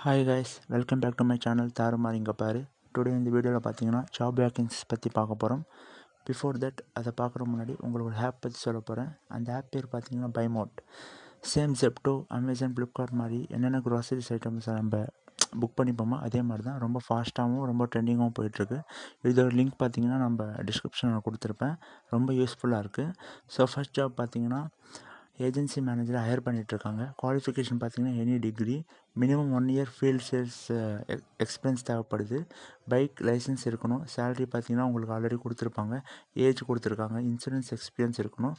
Hi guys, welcome back to my channel தாறுமாறு இங்கே பாரு. டுடே இந்த வீடியோவில் பார்த்தீங்கன்னா ஜாப் வேக்கன்சிஸ் பற்றி பார்க்க போகிறோம். பிஃபோர் தட் அதை பார்க்குற முன்னாடி உங்களுக்கு ஒரு ஆப் பற்றி சொல்ல போகிறேன். அந்த ஆப் பேர் பார்த்தீங்கன்னா பைமோட். சேம் ஜெப்டோ, அமேசான், ஃப்ளிப்கார்ட் மாதிரி என்னென்ன க்ராசரிஸ் ஐட்டம்ஸை நம்ம புக் பண்ணிப்போமோ அதே மாதிரி தான் ரொம்ப ஃபாஸ்ட்டாகவும் ரொம்ப ட்ரெண்டிங்காகவும் போயிட்டுருக்கு. இதோட லிங்க் பார்த்தீங்கன்னா நம்ம டிஸ்கிரிப்ஷனில் கொடுத்துருப்பேன். ரொம்ப யூஸ்ஃபுல்லாக இருக்குது. ஸோ ஃபஸ்ட் ஜாப் பார்த்தீங்கன்னா ஏஜென்சி மேனேஜரை ஹையர் பண்ணிகிட்ருக்காங்க. குவாலிஃபிகேஷன் பார்த்தீங்கன்னா any degree, minimum 1 year field sales experience தேவைப்படுது. பைக் லைசன்ஸ் இருக்கணும். சேலரி பார்த்தீங்கன்னா உங்களுக்கு ஆல்ரெடி கொடுத்துருப்பாங்க, ஏஜ் கொடுத்துருக்காங்க, இன்சூரன்ஸ் எக்ஸ்பீரியன்ஸ் இருக்கணும்.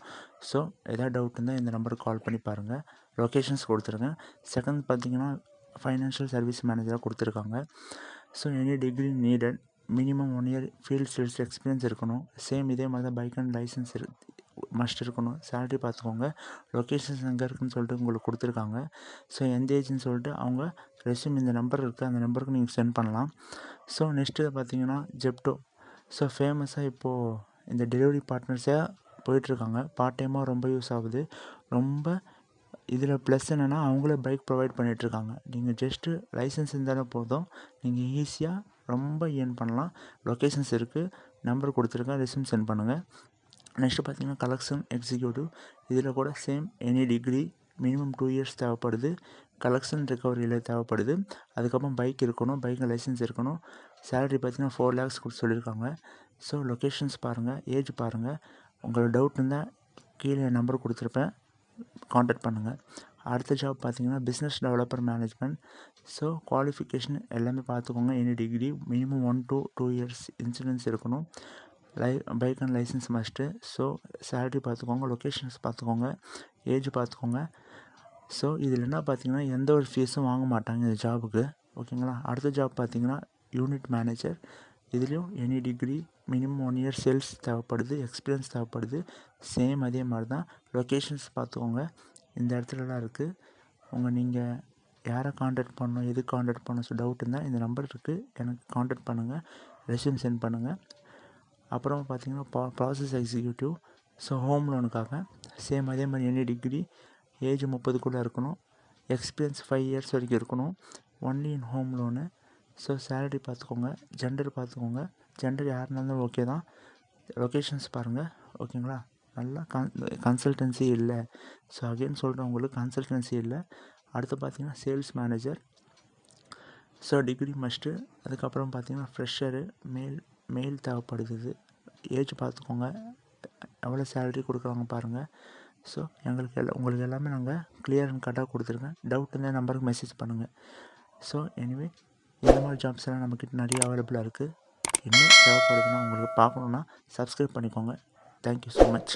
ஸோ எதாவது டவுட் இருந்தால் இந்த நம்பருக்கு கால் பண்ணி பாருங்கள். லொக்கேஷன்ஸ் கொடுத்துருங்க. செகண்ட் பார்த்தீங்கன்னா ஃபைனான்ஷியல் சர்வீஸ் மேனேஜராக கொடுத்துருக்காங்க. So any degree needed, minimum 1 year field sales experience இருக்கணும். சேம் இதே மாதிரி தான் பைக் அண்ட் லைசன்ஸ் மஸ்ட் இருக்கணும். சேலரி பார்த்துக்கோங்க. லொக்கேஷன்ஸ் எங்கே இருக்குதுன்னு சொல்லிட்டு உங்களுக்கு கொடுத்துருக்காங்க. ஸோ எந்த ஏஜ்னு சொல்லிட்டு அவங்க ரெஸ்யூம் இந்த நம்பர் இருக்குது, அந்த நம்பருக்கு நீங்கள் சென்ட் பண்ணலாம். ஸோ நெக்ஸ்ட்டு பார்த்தீங்கன்னா ஜெப்டோ. ஸோ ஃபேமஸாக இப்போது இந்த டெலிவரி பார்ட்னர்ஸாக போயிட்டுருக்காங்க. பார்ட் டைமாக ரொம்ப யூஸ் ஆகுது. ரொம்ப இதில் ப்ளஸ் என்னென்னா அவங்களே பைக் ப்ரொவைட் பண்ணிகிட்ருக்காங்க. நீங்கள் ஜஸ்ட்டு லைசன்ஸ் இருந்தாலே போதும், நீங்கள் ஈஸியாக ரொம்ப ஏர்ன் பண்ணலாம். லொக்கேஷன்ஸ் இருக்குது, நம்பர் கொடுத்துருக்கேன், ரெஸ்யூம் சென்ட் பண்ணுங்கள். நெக்ஸ்ட்டு பார்த்தீங்கன்னா கலெக்ஷன் எக்ஸிக்யூட்டிவ். இதில் கூட same any degree, minimum 2 years தேவைப்படுது. கலெக்ஷன் ரெக்கவரியில் தேவைப்படுது. அதுக்கப்புறம் பைக் இருக்கணும், பைக் லைசன்ஸ் இருக்கணும். சேலரி பார்த்தீங்கன்னா 4 lakhs கொடுத்து சொல்லியிருக்காங்க. ஸோ லொக்கேஷன்ஸ் பாருங்கள், ஏஜ் பாருங்கள். உங்களுக்கு டவுட் இருந்தால் கீழே நம்பர் கொடுத்துருப்பேன், காண்டாக்ட் பண்ணுங்கள். அடுத்த ஜாப் பார்த்தீங்கன்னா business developer management. So qualification எல்லாமே பார்த்துக்கோங்க. Any degree, minimum 1 to 2 years insurance இருக்கணும். Bike and licence must. So salary பார்த்துக்கோங்க, லொக்கேஷன்ஸ் பார்த்துக்கோங்க, ஏஜ் பார்த்துக்கோங்க. ஸோ இதில் என்ன பார்த்தீங்கன்னா எந்த ஒரு ஃபீஸும் வாங்க மாட்டாங்க இந்த ஜாபுக்கு, ஓகேங்களா. அடுத்த ஜாப் பார்த்தீங்கன்னா யூனிட் மேனேஜர். இதுலேயும் any degree, minimum 1 year sales தேவைப்படுது, எக்ஸ்பீரியன்ஸ் தேவைப்படுது. சேம் அதே மாதிரி தான். லொக்கேஷன்ஸ் பார்த்துக்கோங்க, இந்த இடத்துலலாம் இருக்குது. நீங்கள் யாரை காண்டாக்ட் பண்ணணும், எதுக்கு காண்டாக்ட் பண்ணணும் டவுட் இருந்தால் இந்த நம்பர் இருக்குது, எனக்கு காண்டாக்ட் பண்ணுங்கள், ரெஸ்யூம் சென்ட் பண்ணுங்கள். அப்புறம் பார்த்தீங்கன்னா ப்ராசஸ் எக்ஸிக்யூட்டிவ். ஸோ ஹோம் லோனுக்காக சேம் அதே மாதிரி எனி டிகிரி, ஏஜ் 30 இருக்கணும், எக்ஸ்பீரியன்ஸ் 5 இயர்ஸ் வரைக்கும் இருக்கணும். Only in home loan. So salary பார்த்துக்கோங்க, ஜெண்டர் பார்த்துக்கோங்க. ஜெண்டர் யார் இருந்தாலும் ஓகே தான். லொக்கேஷன்ஸ் பாருங்கள், ஓகேங்களா. நல்லா கன்சல்டன்சி இல்லை. ஸோ அகெயின் சொல்கிறேன், உங்களுக்கு கன்சல்டன்சி இல்லை. அடுத்து பார்த்தீங்கன்னா sales manager. So degree must. அதுக்கப்புறம் பார்த்தீங்கன்னா ஃப்ரெஷரு, மெயில் தேவைப்படுது. ஏஜ் பார்த்துக்கோங்க, எவ்வளோ சேலரி கொடுக்குறாங்க பாருங்கள். ஸோ உங்களுக்கு எல்லாமே நாங்கள் கிளியர் அண்ட் கட்டாக கொடுத்துருக்கேன். டவுட் இருந்தால் நம்பருக்கு மெசேஜ் பண்ணுங்கள். ஸோ எனிவே இந்த மாதிரி ஜாப்ஸ் எல்லாம் நம்மக்கிட்ட நிறைய அவைலபிளாக இருக்குது. இன்னும் தேவைப்படுதுன்னா உங்களுக்கு பார்க்கணுன்னா சப்ஸ்கிரைப் பண்ணிக்கோங்க. Thank you so much.